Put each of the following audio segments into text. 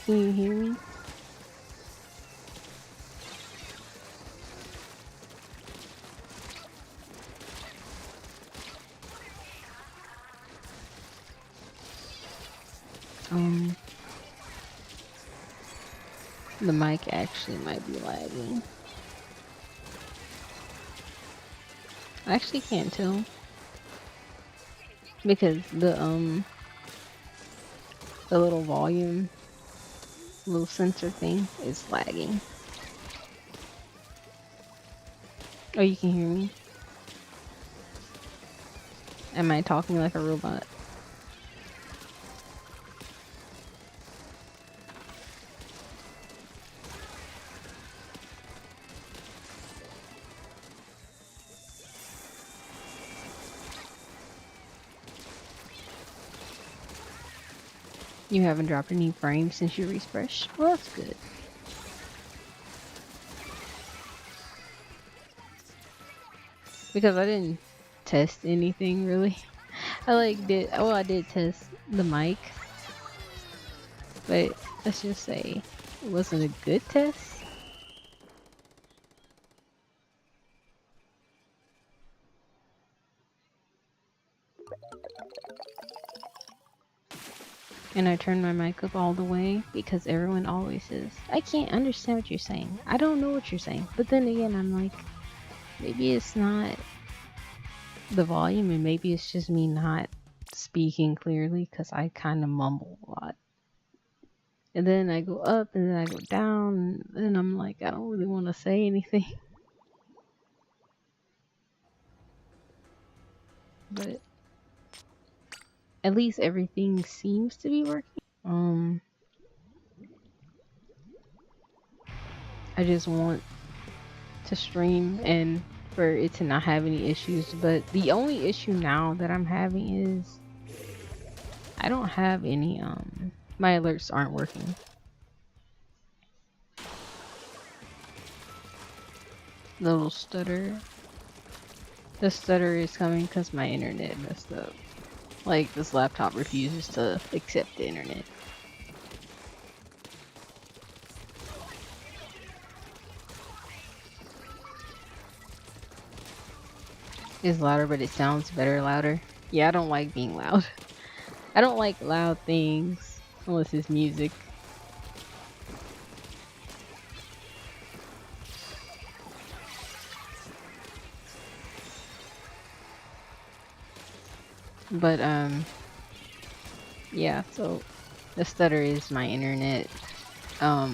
Can you hear me? The mic actually might be lagging. I actually can't tell because the little volume, little sensor thing is lagging. Oh, you can hear me? Am I talking like a robot? You haven't dropped any frames since you refreshed? Well, that's good. Because I didn't test anything really. I did test the mic, but let's just say it wasn't a good test. And I turned my mic up all the way because everyone always says, I can't understand what you're saying. I don't know what you're saying. But then again, I'm like, maybe it's not the volume and maybe it's just me not speaking clearly because I kind of mumble a lot. And then I go up and then I go down and then I'm like, I don't really want to say anything. But at least everything seems to be working. I just want to stream and for it to not have any issues, but the only issue now that I'm having is I don't have any my alerts aren't working. The little stutter. The stutter is coming because my internet messed up. Like this laptop refuses to accept the internet. It's louder, but it sounds better louder. Yeah, I don't like being loud. I don't like loud things unless it's music. But yeah, so the stutter is my internet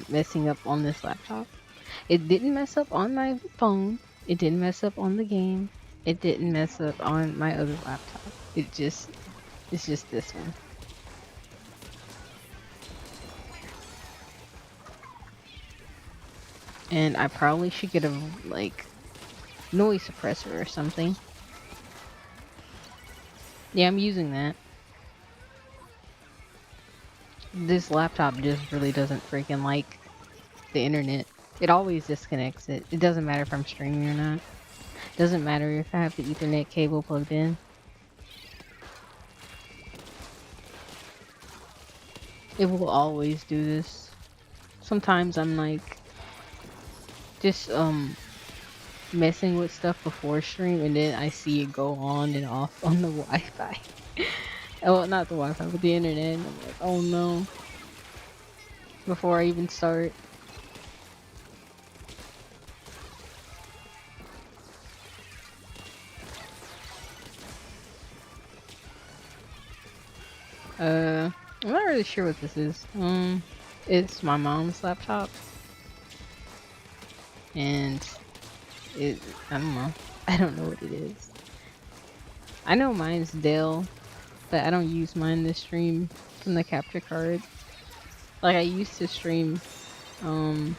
messing up on this laptop. It didn't mess up on my phone. It didn't mess up on the game. It didn't mess up on my other laptop. It's just this one. And I probably should get a like noise suppressor or something. Yeah, I'm using that. This laptop just really doesn't freaking like the internet. It always disconnects it. It doesn't matter if I'm streaming or not. Doesn't matter if I have the Ethernet cable plugged in. It will always do this. Sometimes I'm like just messing with stuff before stream and then I see it go on and off on the Wi-Fi. Oh, not the Wi-Fi, but the internet. And I'm like, oh no. Before I even start. I'm not really sure what this is. It's my mom's laptop. And I don't know. I don't know what it is. I know mine's Dell, but I don't use mine to stream from the capture card. Like I used to stream from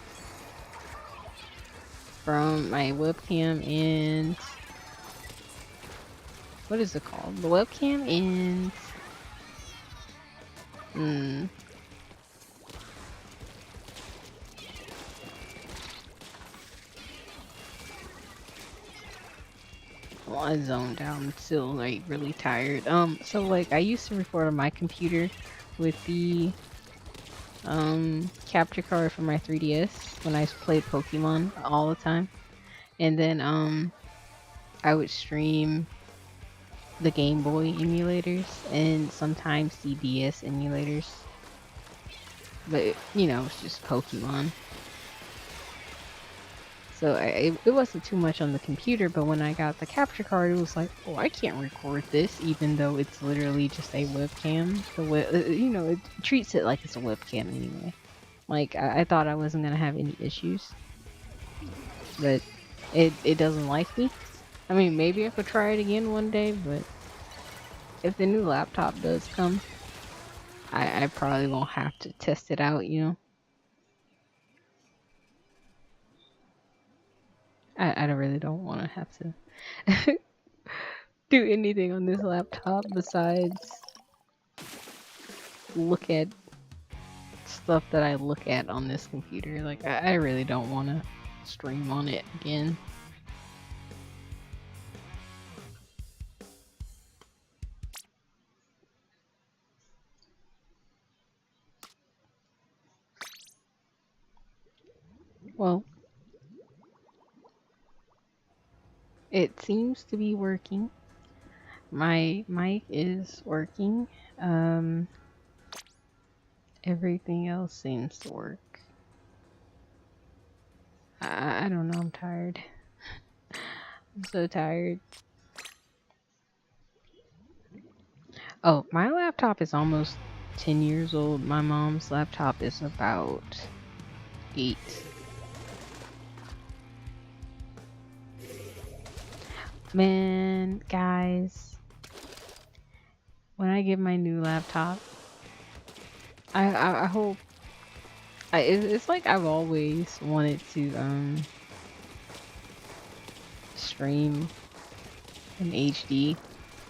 my webcam and what is it called? The webcam and well, I zoned out. I'm still like really tired. So like I used to record on my computer with the capture card for my 3DS when I played Pokemon all the time. And then I would stream the Game Boy emulators and sometimes the DS emulators. But you know, it's just Pokemon. So it wasn't too much on the computer, but when I got the capture card, it was like, oh, I can't record this, even though it's literally just a webcam. You know, it treats it like it's a webcam anyway. Like I thought I wasn't gonna have any issues, but it doesn't like me. I mean, maybe I could try it again one day, but if the new laptop does come, I probably won't have to test it out, you know. I really don't want to have to do anything on this laptop besides look at stuff that I look at on this computer. Like, I really don't want to stream on it again. Well, it seems to be working. My mic is working. Everything else seems to work. I don't know, I'm tired. I'm so tired. Oh, my laptop is almost 10 years old. My mom's laptop is about 8. Man, guys, when I get my new laptop, I hope it's like I've always wanted to stream in HD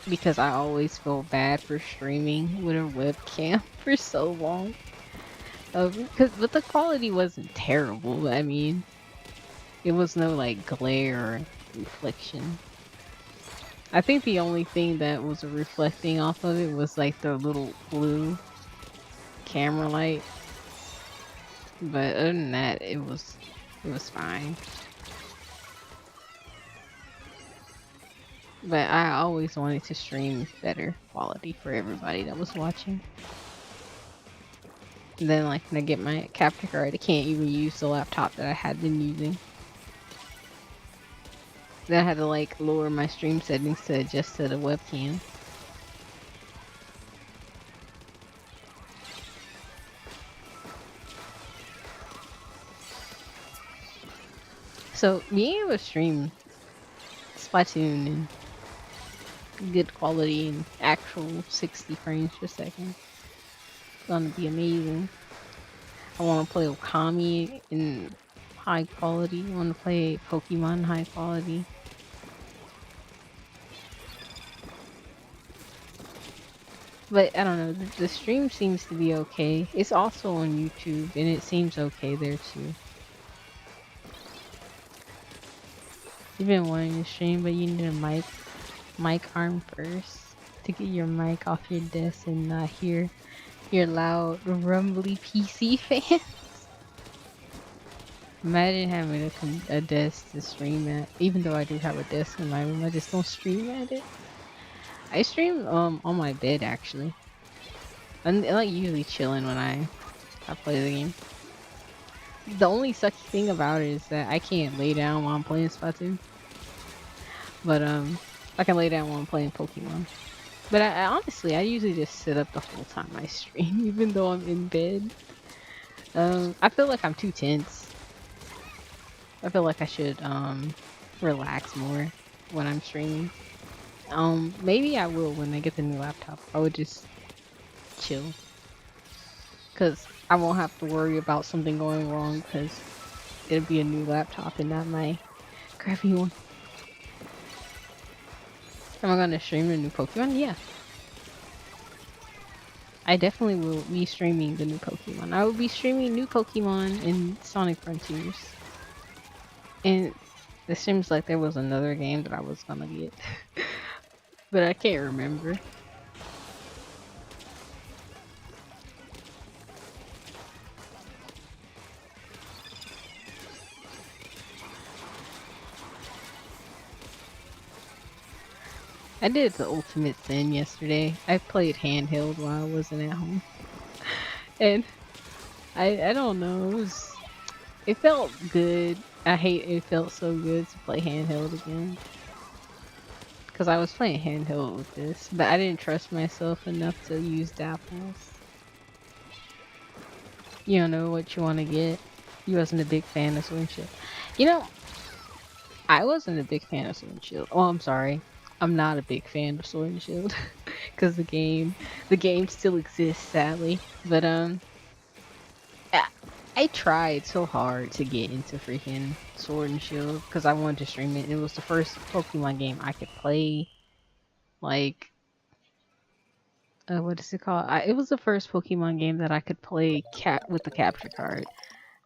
because I always felt bad for streaming with a webcam for so long. But the quality wasn't terrible. I mean, it was no like glare or reflection. I think the only thing that was reflecting off of it was like the little blue camera light. But other than that, it was fine. But I always wanted to stream better quality for everybody that was watching. And then like when I get my capture card, I can't even use the laptop that I had been using. Then I had to like lower my stream settings to adjust to the webcam. So being able to stream Splatoon in good quality and actual 60 frames per second is gonna be amazing. I want to play Okami in high quality. I want to play Pokemon in high quality. But I don't know, the stream seems to be okay. It's also on YouTube and it seems okay there too. You've been wanting to stream, but you need a mic arm first to get your mic off your desk and not hear your loud, rumbly PC fans. Imagine having a desk to stream at. Even though I do have a desk in my room, I just don't stream at it. I stream on my bed actually. I'm like usually chilling when I play the game. The only sucky thing about it is that I can't lay down while I'm playing Splatoon. But I can lay down while I'm playing Pokemon. But I honestly, I usually just sit up the whole time I stream, even though I'm in bed. I feel like I'm too tense. I feel like I should relax more when I'm streaming. Maybe I will when I get the new laptop. I would just chill. Cause I won't have to worry about something going wrong because it'll be a new laptop and not my crappy one. Am I gonna stream the new Pokemon? Yeah. I definitely will be streaming the new Pokemon. I will be streaming new Pokemon in Sonic Frontiers. And it seems like there was another game that I was gonna get. But I can't remember. I did the ultimate sin yesterday. I played handheld while I wasn't at home. And I don't know, it felt good. I hate it felt so good to play handheld again. Because I was playing handheld with this, but I didn't trust myself enough to use dapples. You don't know what you want to get. You wasn't a big fan of Sword and Shield. You know, I wasn't a big fan of Sword and Shield. Oh, I'm sorry. I'm not a big fan of Sword and Shield because the game still exists, sadly. But I, I tried so hard to get into freaking Sword and Shield because I wanted to stream it. It was the first Pokemon game I could play. Like, what is it called? It was the first Pokemon game that I could play with the capture card.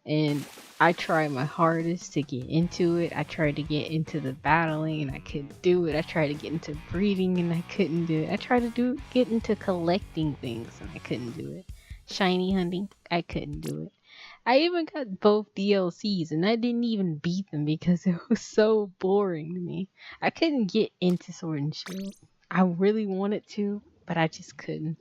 And I tried my hardest to get into it. I tried to get into the battling and I couldn't do it. I tried to get into breeding and I couldn't do it. I tried to get into collecting things and I couldn't do it. Shiny hunting, I couldn't do it. I even got both DLCs and I didn't even beat them because it was so boring to me. I couldn't get into Sword and Shield. I really wanted to, but I just couldn't.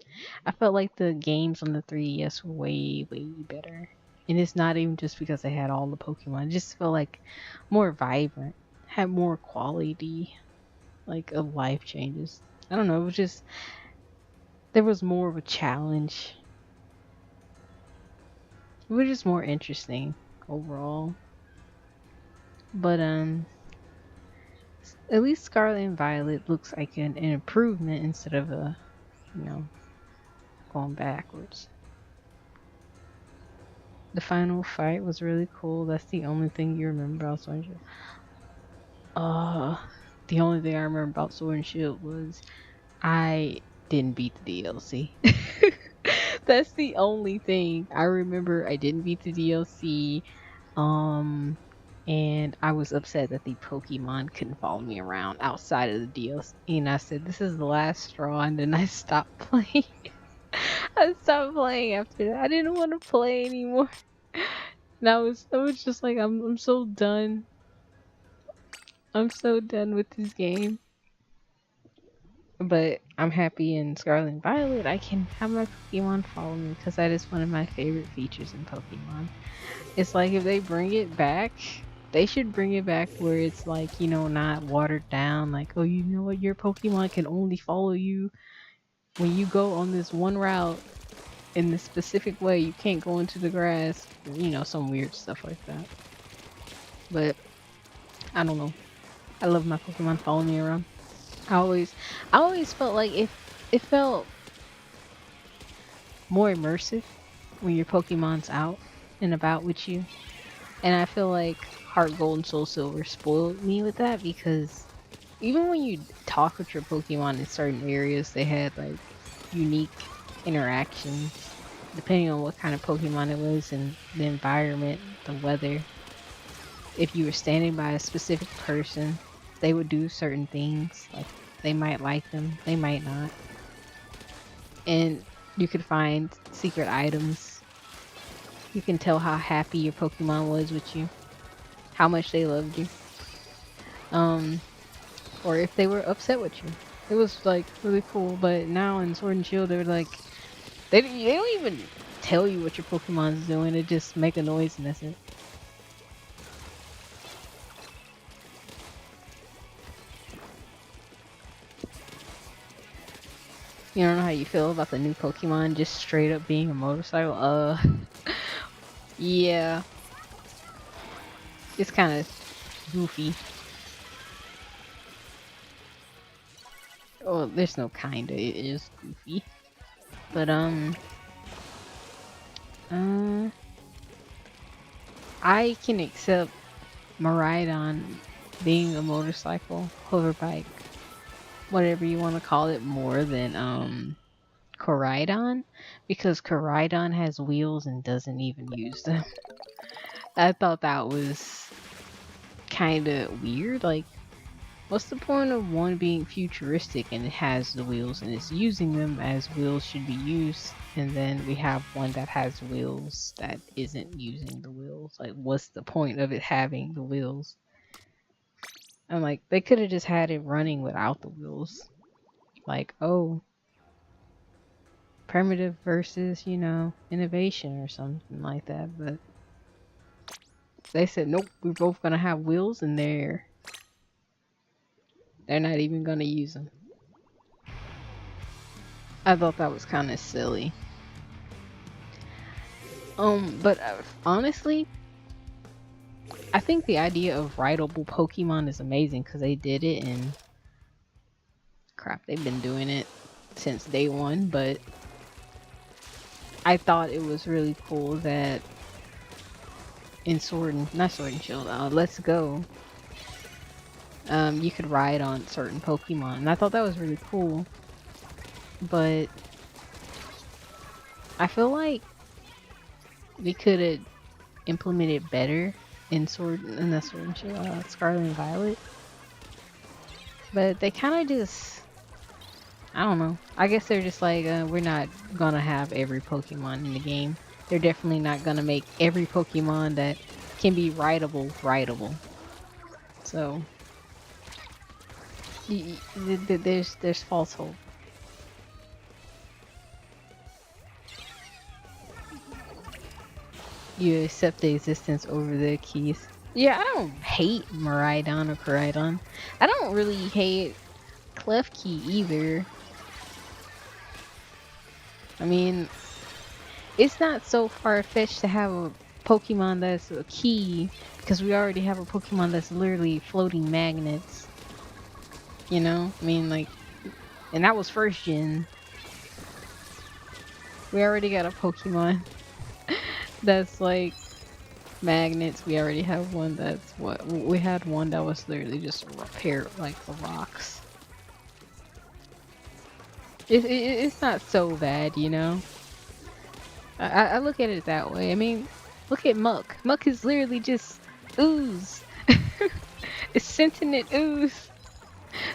I felt like the games on the 3DS were way, way better. And it's not even just because they had all the Pokemon. It just felt like more vibrant, had more quality, like of life changes. I don't know. It was just there was more of a challenge. It was just more interesting overall. But at least Scarlet and Violet looks like an improvement instead of a, you know, going backwards. The final fight was really cool. That's the only thing you remember about Sword and Shield. The only thing I remember about Sword and Shield was I didn't beat the DLC. That's the only thing I remember. I didn't beat the DLC. Um, and I was upset that the Pokemon couldn't follow me around outside of the DLC. And I said, "This is the last straw," and then I stopped playing. I stopped playing after that. I didn't want to play anymore. And I was just like, I'm so done. I'm so done with this game. But I'm happy in Scarlet and Violet. I can have my Pokemon follow me because that is one of my favorite features in Pokemon. It's like if they bring it back, they should bring it back where it's like, you know, not watered down. Like, oh, you know what? Your Pokemon can only follow you when you go on this one route in this specific way. You can't go into the grass. You know, some weird stuff like that. But I don't know. I love my Pokemon following me around. I always felt like it felt more immersive when your Pokemon's out and about with you. And I feel like Heart Gold and Soul Silver spoiled me with that because even when you talk with your Pokemon in certain areas, they had like unique interactions depending on what kind of Pokemon it was and the environment, the weather. If you were standing by a specific person, they would do certain things. Like they might like them, they might not. And you could find secret items. You can tell how happy your Pokemon was with you, how much they loved you, or if they were upset with you. It was like really cool. But now in Sword and Shield, they're like they don't even tell you what your Pokemon's doing. They just make a noise and that's it. You don't know how you feel about the new Pokemon just straight up being a motorcycle? Yeah. It's kind of goofy. Oh, there's no kinda. It is goofy. But uh, I can accept Maridon being a motorcycle, hoverbike, whatever you want to call it, more than Koraidon, because Koraidon has wheels and doesn't even use them. I thought that was kind of weird. Like, what's the point of one being futuristic and it has the wheels and it's using them as wheels should be used, and then we have one that has wheels that isn't using the wheels? Like, what's the point of it having the wheels? I'm like, they could have just had it running without the wheels. like, oh, primitive versus, you know, innovation or something like that. But they said, nope, we're both gonna have wheels and they're not even gonna use them. I thought that was kind of silly. But honestly, I think the idea of rideable Pokemon is amazing because they did it and crap, they've been doing it since day one. But I thought it was really cool that in not Sword and Shield, Let's Go, you could ride on certain Pokemon, and I thought that was really cool. But I feel like we could have implemented better in the Sword and Shield, Scarlet and Violet. But they kind of just, I don't know. I guess they're just like, we're not gonna have every Pokemon in the game. They're definitely not gonna make every Pokemon that can be rideable. So there's false hope. You accept the existence over the keys. Yeah, I don't hate Miraidon or Koraidon. I don't really hate Klefki either. I mean, it's not so far-fetched to have a Pokemon that's a key, because we already have a Pokemon that's literally floating magnets. You know? I mean, like, and that was first gen. We already got a Pokemon that's like magnets. We already have one that's we had one that was literally just repair like the rocks. It's not so bad, you know. I look at it that way. I mean, look at Muck. Muck is literally just ooze. It's sentient ooze.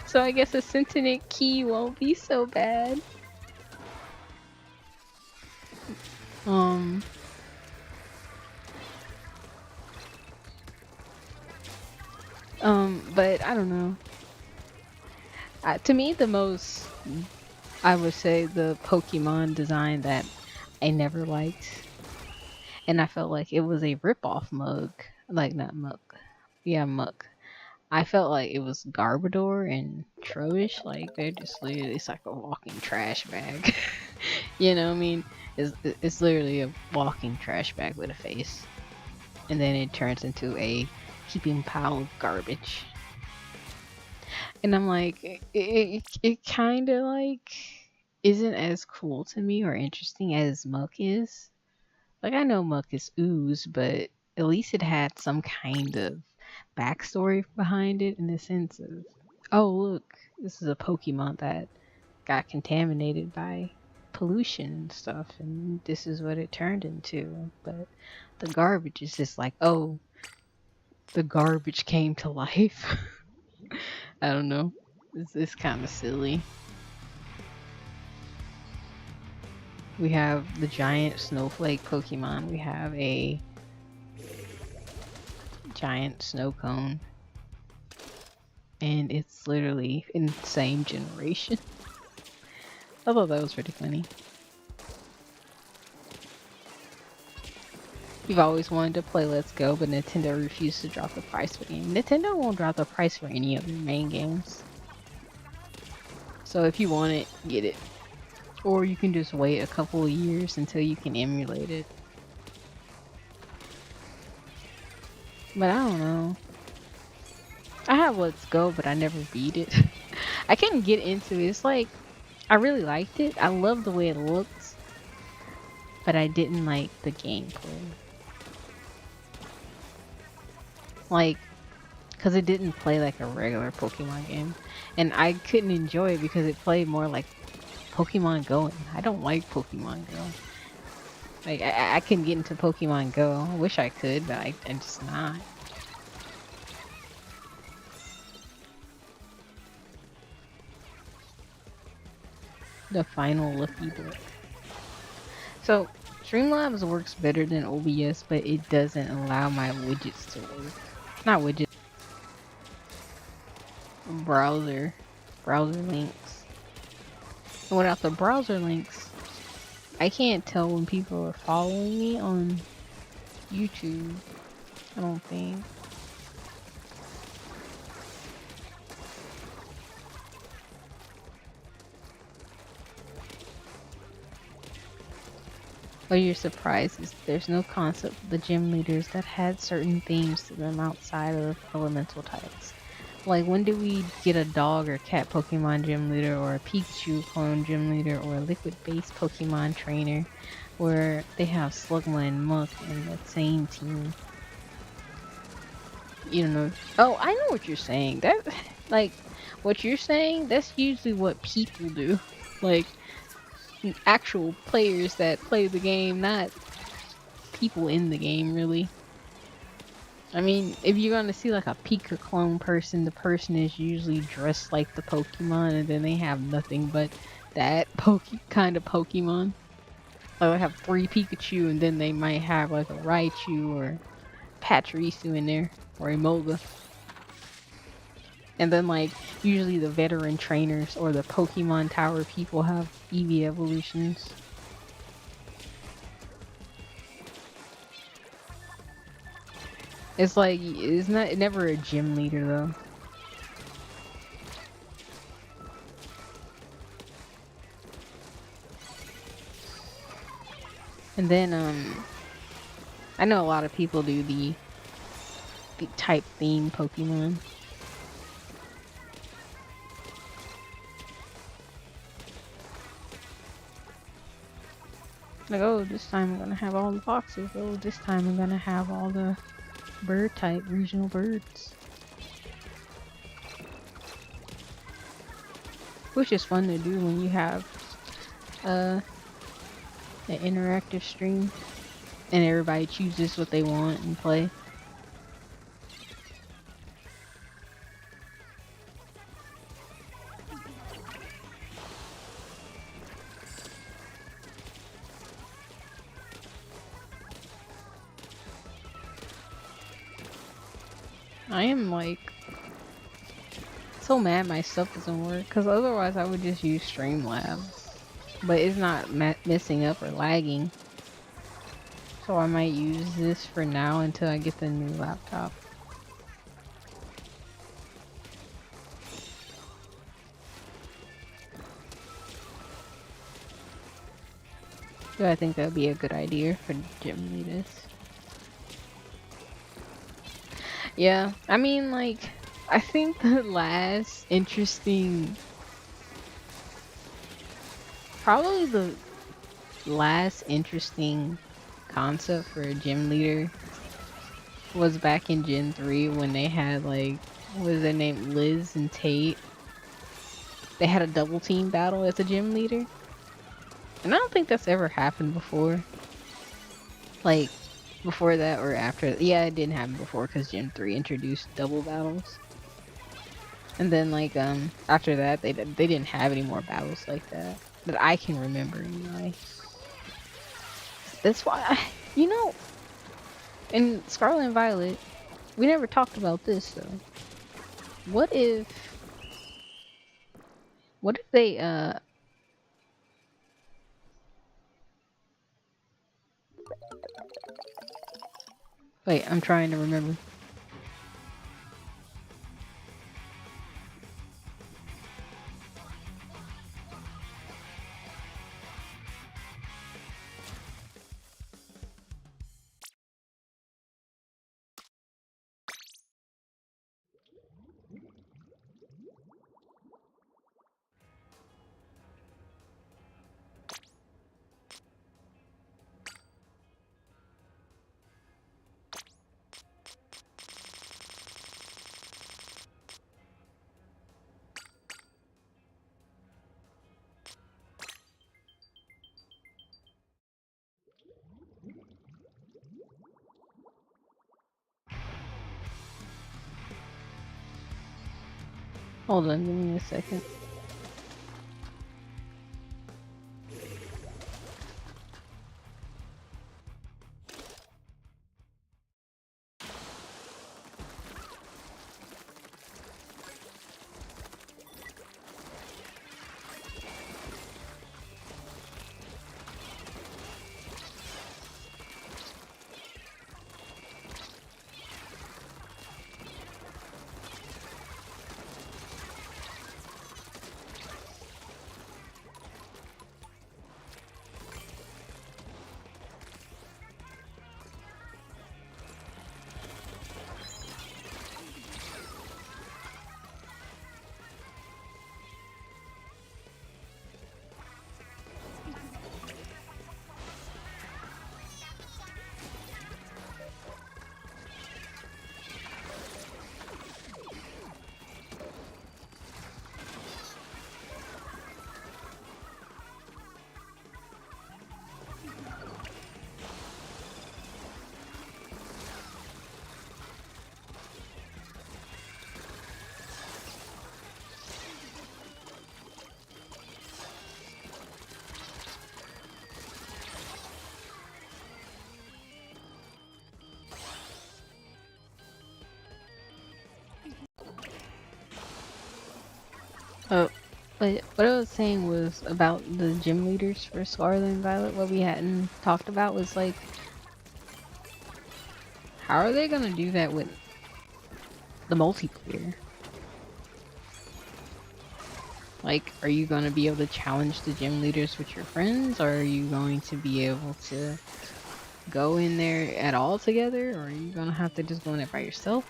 So I guess a sentient key won't be so bad. But I don't know. To me, the most, I would say, the Pokemon design that I never liked, and I felt like it was a rip-off Mug. Like, not Muck. Yeah, Muck. I felt like it was Garbodor and Trubbish. Like, they're just literally, it's like a walking trash bag. You know what I mean? It's literally a walking trash bag with a face. And then it turns into a heaping pile of garbage. And I'm like, it kind of like isn't as cool to me or interesting as Muck is. Like, I know Muck is ooze, but at least it had some kind of backstory behind it in the sense of, oh, look, this is a Pokemon that got contaminated by pollution and stuff, and this is what it turned into. But the garbage is just like, oh, the garbage came to life. I don't know. It's kind of silly. We have the giant snowflake Pokemon. We have a giant snow cone. And it's literally in the same generation. I thought that was pretty funny. You've always wanted to play Let's Go, but Nintendo refused to drop the price for the game. Nintendo won't drop the price for any of their main games. So if you want it, get it. Or you can just wait a couple of years until you can emulate it. But I don't know. I have Let's Go, but I never beat it. I couldn't get into it. It's like, I really liked it. I love the way it looked. But I didn't like the gameplay. Like, because it didn't play like a regular Pokemon game. And I couldn't enjoy it because it played more like Pokemon Go. I don't like Pokemon Go. Like, I couldn't get into Pokemon Go. I wish I could, but I'm just not. The final Lucky Book. So, Streamlabs works better than OBS, but it doesn't allow my widgets to work. Not widgets. Browser links. without the browser links, I can't tell when people are following me on YouTube. I don't think. What you're surprised is there's no concept of the gym leaders that had certain themes to them outside of elemental types. Like, when did we get a dog or cat Pokemon gym leader, or a Pikachu clone gym leader, or a liquid-based Pokemon trainer, where they have Slugma and Muck in the same team? You know. Oh, I know what you're saying. That, like, what you're saying, that's usually what people do. Like, actual players that play the game, not people in the game, really. I mean, if you're gonna see like a Pika clone person, the person is usually dressed like the Pokemon, and then they have nothing but that kind of Pokemon. Like, they have 3 Pikachu, and then they might have like a Raichu or Pachirisu in there, or Emolga. And then, like, usually the veteran trainers or the Pokemon Tower people have Eevee evolutions. It's like, it's never a gym leader though. And then, I know a lot of people do the type theme Pokemon. Like, oh, this time I'm gonna have all the foxes. Oh, this time I'm gonna have all the bird type, regional birds. Which is fun to do when you have an interactive stream and everybody chooses what they want and play. I am like so mad my stuff doesn't work, because otherwise I would just use Streamlabs. But it's not messing up or lagging. So I might use this for now until I get the new laptop. So I think that would be a good idea for gym leaders. Yeah, I mean, like, I think the last interesting... Probably the last interesting concept for a gym leader was back in Gen 3 when they had, like, what was their name? Liz and Tate. They had a double team battle as a gym leader. And I don't think that's ever happened before. Like, before that or after. Yeah, it didn't happen before because Gen 3 introduced double battles. And then, like, after that, they didn't have any more battles like that. That I can remember, anyway. That's why, you know, in Scarlet and Violet, we never talked about this, though. What if they, wait, I'm trying to remember. Hold on, give me a second. But what I was saying was about the gym leaders for Scarlet and Violet. What we hadn't talked about was like, how are they gonna do that with the multiplayer? Like, are you gonna be able to challenge the gym leaders with your friends, or are you going to be able to go in there at all together, or are you gonna have to just go in there by yourself?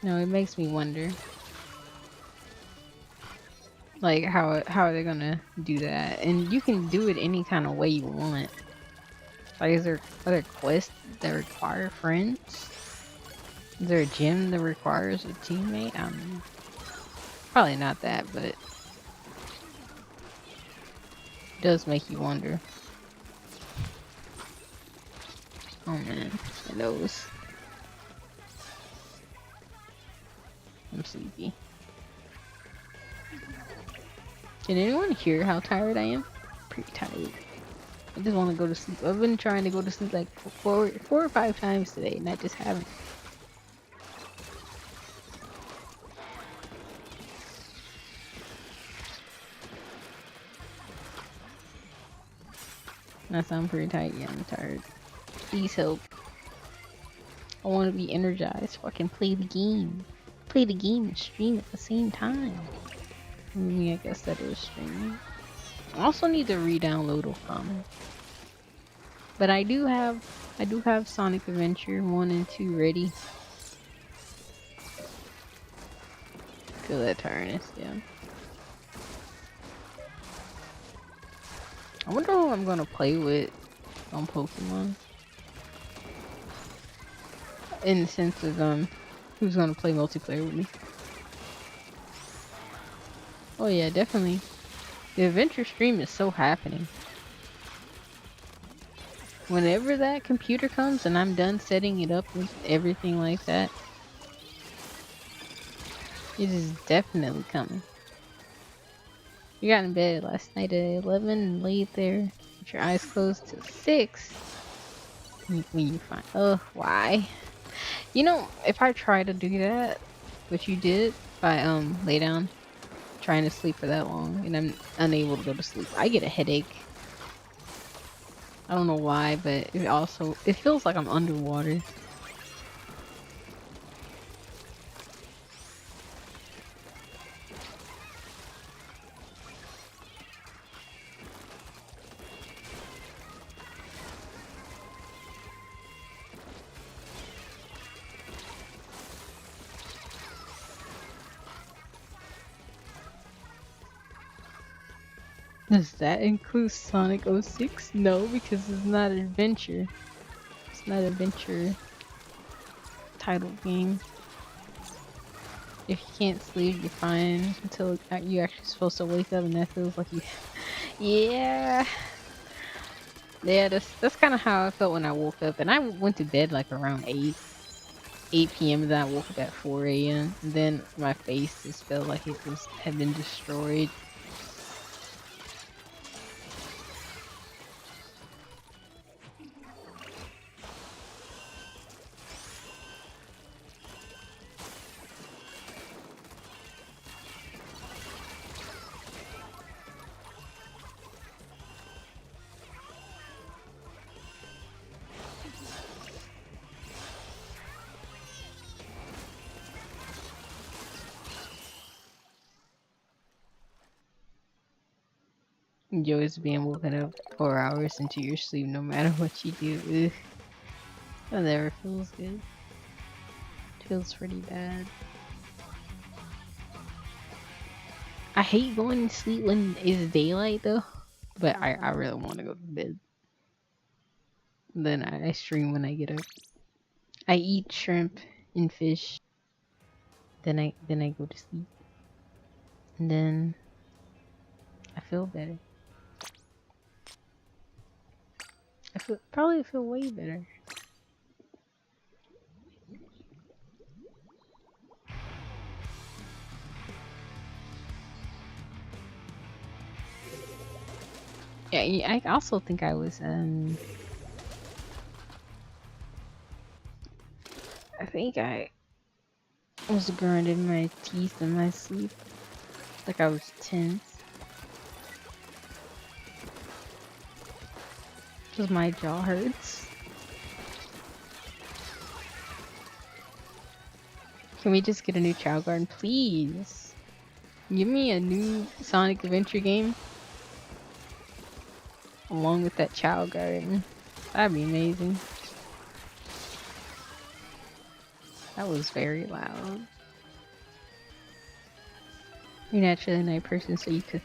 No, it makes me wonder. Like, how are they gonna do that? And you can do it any kind of way you want. Like, is there other quests that require friends? Is there a gym that requires a teammate? Probably not that, but it does make you wonder. Oh man, my nose. I'm sleepy. Can anyone hear how tired I am? Pretty tired. I just want to go to sleep. I've been trying to go to sleep like four or five times today, and I just haven't. I sound pretty tired. Yeah, I'm tired. Please help. I want to be energized so I can play the game. Play the game and stream at the same time. I mean, I guess that is streaming. I also need to re-download Okami. But I do have Sonic Adventure 1 and 2 ready. Feel that tiredness, yeah. I wonder who I'm gonna play with on Pokemon. In the sense of who's gonna play multiplayer with me. Oh yeah, definitely. The adventure stream is so happening. Whenever that computer comes and I'm done setting it up with everything like that, it is definitely coming. You got in bed last night at 11 and laid there with your eyes closed till 6. When you find, oh, why? You know, if I try to do that, what you did, if I lay down trying to sleep for that long and I'm unable to go to sleep, I get a headache. I don't know why, but it feels like I'm underwater. Does that include Sonic 06? No, because it's not an adventure. It's not an adventure title game. If you can't sleep, you're fine until you're actually supposed to wake up, and that feels like you. Yeah. Yeah, that's kind of how I felt when I woke up, and I went to bed like around 8 p.m. and then I woke up at 4 a.m. and then my face just felt like it had been destroyed. You always being woken up 4 hours into your sleep no matter what you do. Ugh. That never feels good. It feels pretty bad. I hate going to sleep when it's daylight though, but I really want to go to bed. Then I stream when I get up. I eat shrimp and fish. Then I go to sleep. And then I feel better. Probably feel way better. Yeah, I also think I was I think I was grinding my teeth in my sleep. Like I was tense. Because my jaw hurts. Can we just get a new Chow Garden, please? Give me a new Sonic Adventure game. Along with that Chow Garden. That'd be amazing. That was very loud. You're naturally a night person, so you could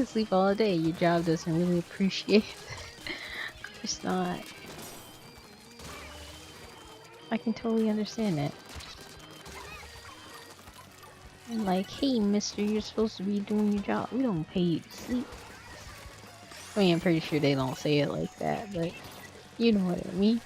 sleep all day. Your job doesn't really appreciate it. Of course not. I can totally understand that. And like, hey mister, you're supposed to be doing your job. We don't pay you to sleep. I mean, I'm pretty sure they don't say it like that, but you know what I mean.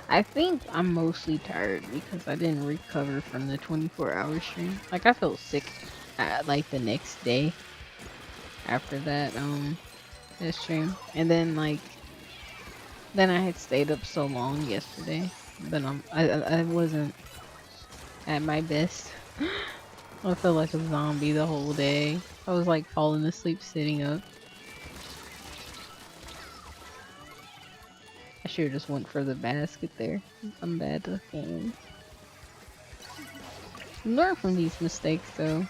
I think I'm mostly tired because I didn't recover from the 24-hour stream. Like I felt sick like the next day after that stream. And then then I had stayed up so long yesterday. But I wasn't at my best. I felt like a zombie the whole day. I was like falling asleep sitting up. I should've just went for the basket there. I'm bad at the game. Learn from these mistakes though.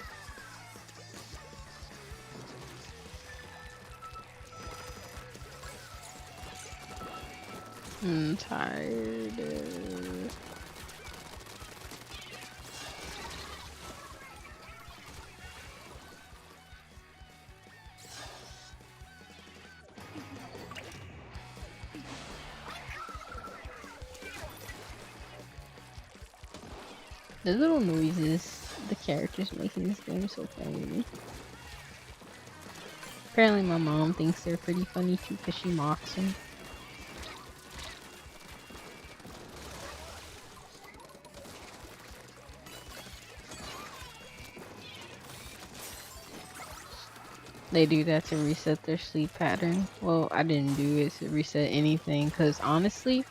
I'm tired. The little noises the characters make in this game are so funny to me. Apparently my mom thinks they're pretty funny too because she mocks them. They do that to reset their sleep pattern. Well, I didn't do it to reset anything because honestly,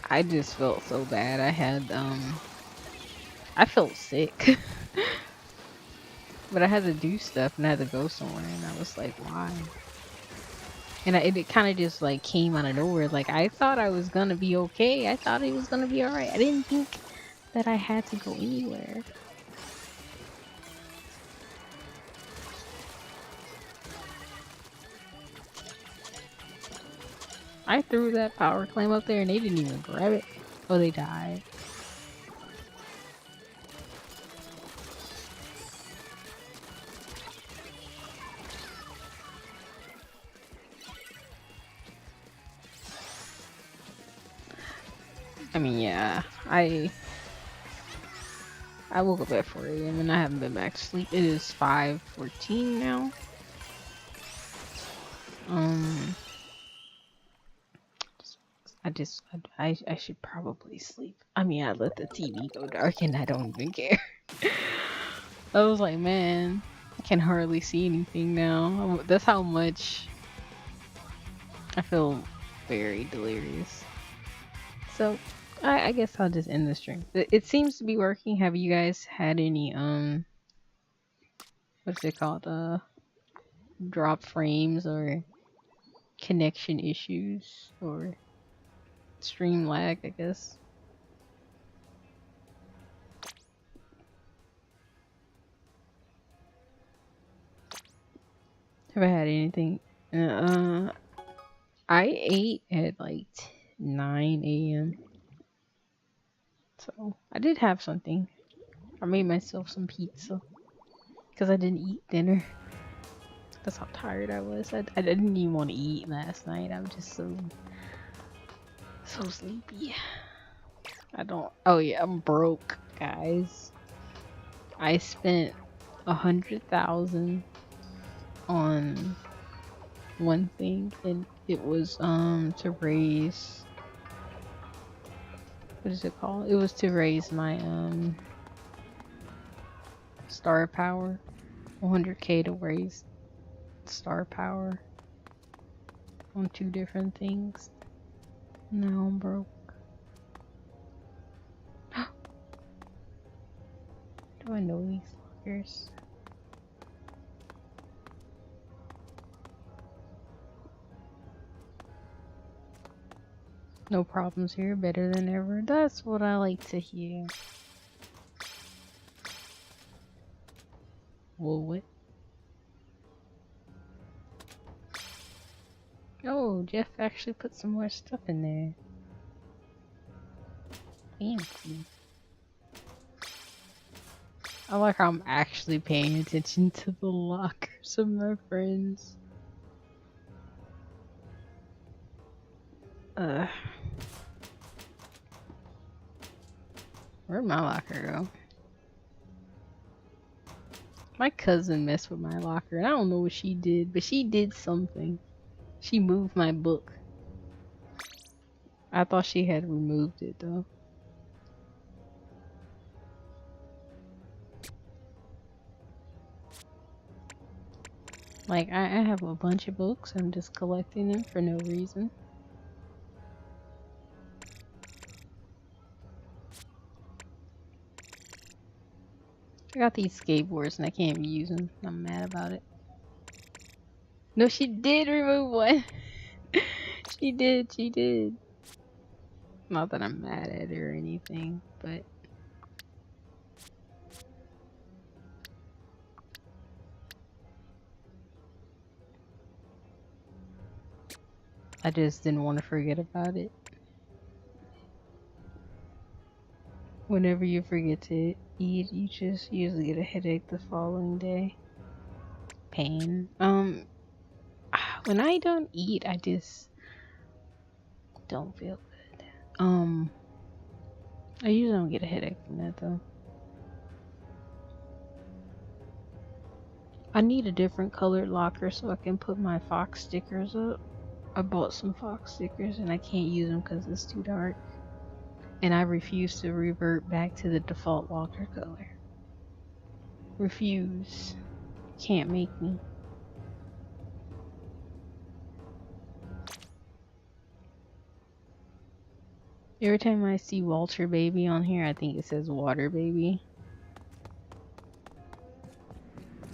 I just felt so bad. I felt sick. But I had to do stuff and I had to go somewhere and I was like, why? And it kind of just like came out of nowhere. Like I thought I was gonna be okay. I thought it was gonna be alright. I didn't think that I had to go anywhere. I threw that power clamp up there and they didn't even grab it. Oh, they died. I mean, yeah, I woke up at 4 AM and I haven't been back to sleep. It is 5:14 now. Um, I should probably sleep. I mean, I let the TV go dark and I don't even care. I was like, man, I can hardly see anything now. That's how much I feel very delirious. So, I guess I'll just end the stream. It seems to be working. Have you guys had any what's it called? Drop frames or connection issues or stream lag, I guess. Have I had anything? I ate at like 9 a.m. So I did have something. I made myself some pizza because I didn't eat dinner. That's how tired I was. I didn't even want to eat last night. I was just so sleepy. I don't. Oh yeah, I'm broke, guys. I spent 100,000 on one thing, and it was to raise. What is it called? It was to raise my star power. 100K to raise star power on 2 different things. Now I'm broke. Do I know these fuckers? No problems here, better than ever. That's what I like to hear. Well, what? Oh, Jeff actually put some more stuff in there. Fancy. I like how I'm actually paying attention to the lockers of my friends. Where'd my locker go? My cousin messed with my locker, and I don't know what she did, but she did something. She moved my book. I thought she had removed it, though. Like, I have a bunch of books. I'm just collecting them for no reason. I got these skateboards and I can't even use them. I'm mad about it. No, she did remove one. She did. Not that I'm mad at her or anything, but I just didn't want to forget about it. Whenever you forget to eat, you just usually get a headache the following day. Pain. When I don't eat, I just don't feel good. I usually don't get a headache from that though. I need a different colored locker so I can put my fox stickers up. I bought some fox stickers and I can't use them because it's too dark. And I refuse to revert back to the default locker color. Refuse. Can't make me. Every time I see Walter Baby on here, I think it says Water Baby.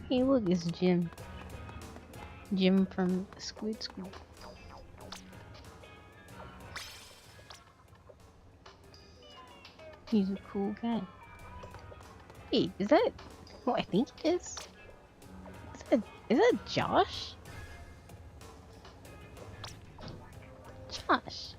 Hey, look, it's Jim. Jim from Squid School. He's a cool guy. Hey, is that who I think it is? Is that Josh? Josh.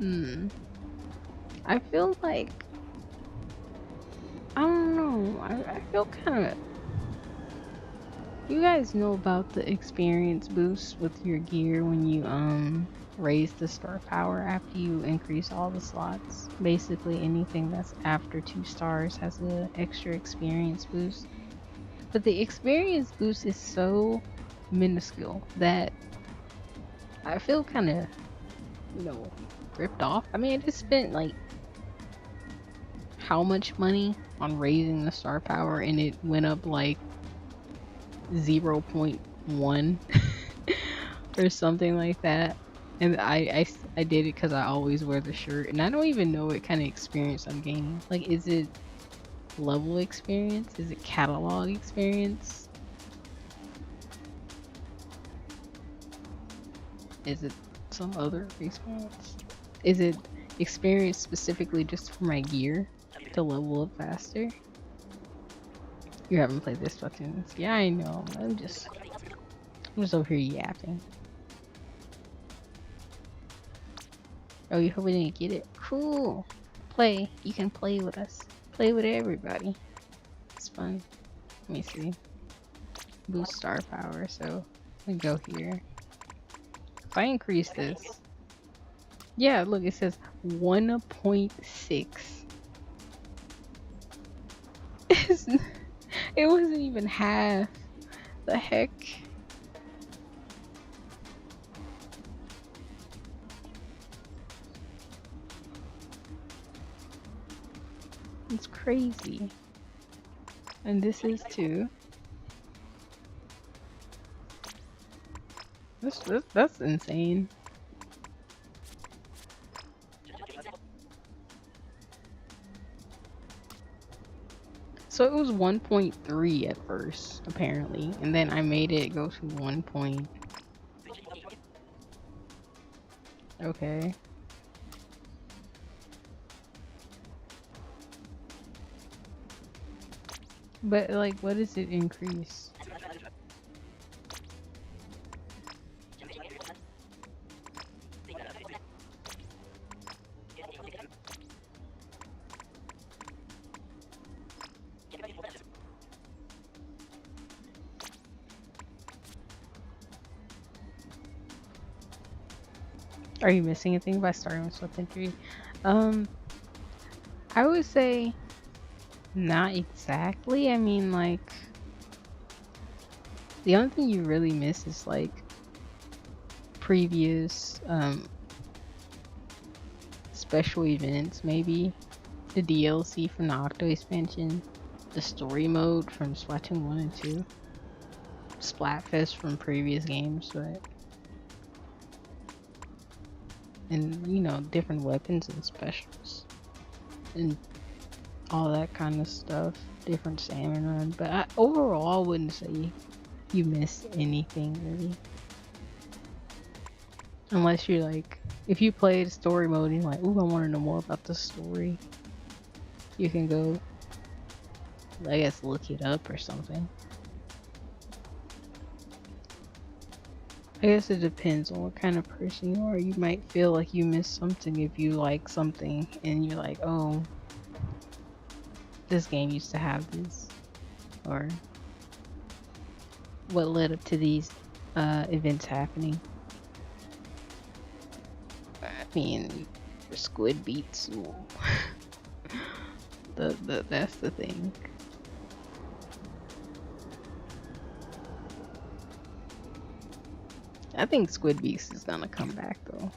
I feel like, I don't know. I feel kind of. You guys know about the experience boost with your gear when you raise the star power after you increase all the slots. Basically anything that's after 2 stars has an extra experience boost. But the experience boost is so minuscule that I feel kind of, ripped off. I mean, I just spent like how much money on raising the star power and it went up like 0.1 or something like that. And I did it because I always wear the shirt and I don't even know what kind of experience I'm gaining. Like, is it level experience? Is it catalog experience? Is it some other experience? Is it experience specifically just for my gear to level up faster? You haven't played this Splatoon. Yeah, I know. I'm just over here yapping. Oh, you hope we didn't get it? Cool. Play. You can play with us. Play with everybody. It's fun. Let me see. Boost star power. So we go here. If I increase this, yeah, look, it says 1.6. It wasn't even half. The heck? It's crazy. And this is too. That's insane. So it was 1.3 at first, apparently, and then I made it go to 1. Okay. But like, what does it increase? Are you missing a thing by starting with weaponry? I would say not exactly. I mean, like, the only thing you really miss is like previous special events, maybe the DLC from the Octo expansion, the story mode from Splatoon 1 and 2, Splatfest from previous games, but and different weapons and specials and all that kind of stuff, different salmon run. But overall, I wouldn't say you miss anything really, unless you're like, if you played story mode and you're like, ooh, I want to know more about the story, you can go, I guess, look it up or something. I guess it depends on what kind of person you are. You might feel like you missed something if you like something and you're like, oh, this game used to have this, or what led up to these events happening. I mean, squid beats. That's the thing. I think Squid Beast is gonna come back though.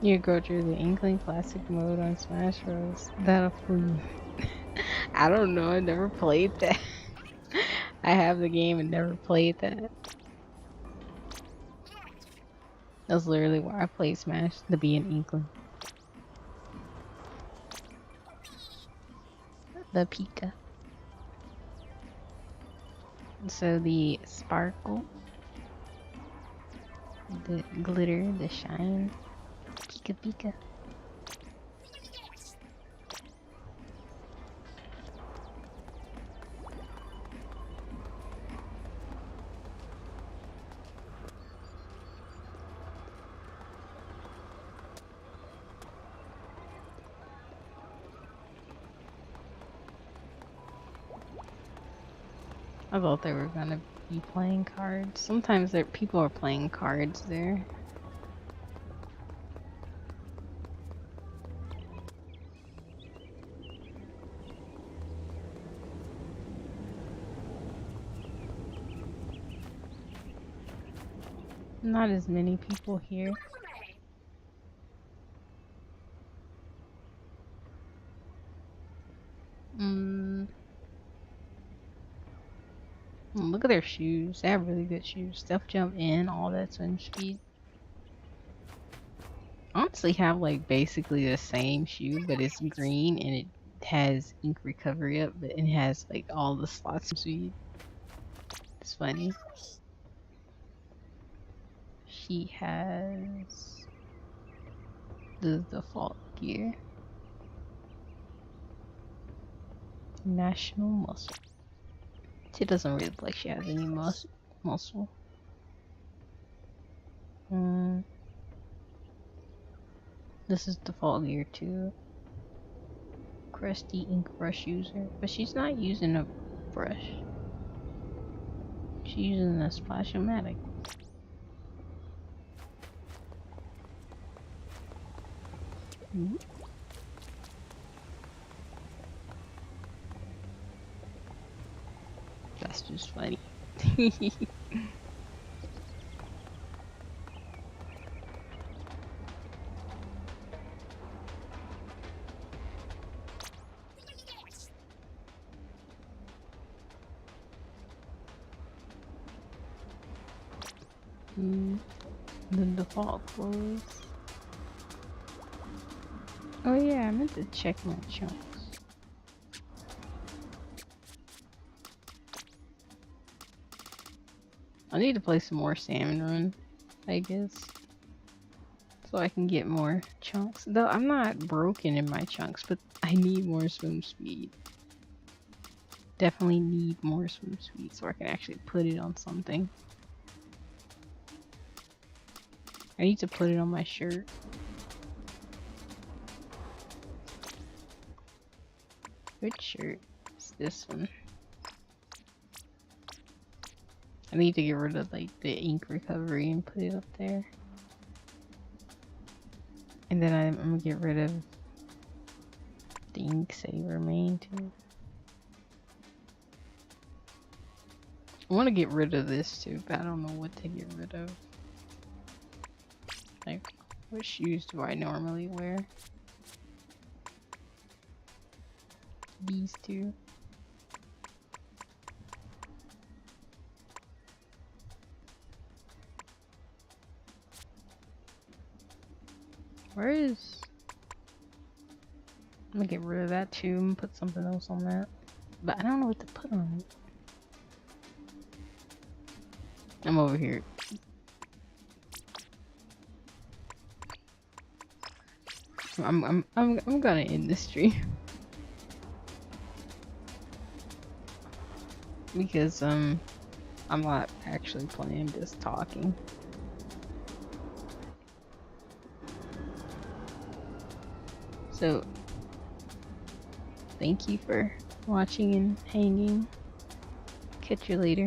You go through the Inkling Classic mode on Smash Bros. That'll fool you. I don't know, I never played that. I have the game and never played that. That's literally why I play Smash, to be an Inkling. The Pika. So the sparkle, the glitter, the shine, Pika Pika. I thought they were gonna be playing cards. Sometimes people are playing cards there. Not as many people here. Look at their shoes. They have really good shoes. Stuff jump in, all that swim speed. Honestly have like basically the same shoe, but it's green and it has ink recovery up, but it has like all the slots speed. It's funny. She has the default gear. National muscle. She doesn't really look like she has any muscle. This is default gear too. Crusty ink brush user, but she's not using a brush. She's using a Splash-O-Matic. That's just funny. The default clothes. Oh yeah, I meant to check my chunks. I need to play some more Salmon Run, I guess, so I can get more chunks. Though I'm not broken in my chunks, but I need more swim speed. Definitely need more swim speed so I can actually put it on something. I need to put it on my shirt. Which shirt is this one? I need to get rid of like the ink recovery and put it up there. And then I'm gonna get rid of the ink saver main too. I want to get rid of this too, but I don't know what to get rid of. Like, what shoes do I normally wear? These two. Where is... I'm gonna get rid of that too and put something else on that. But I don't know what to put on it. I'm over here. I'm gonna end this stream. Because I'm not actually playing, just talking. So thank you for watching and hanging. Catch you later.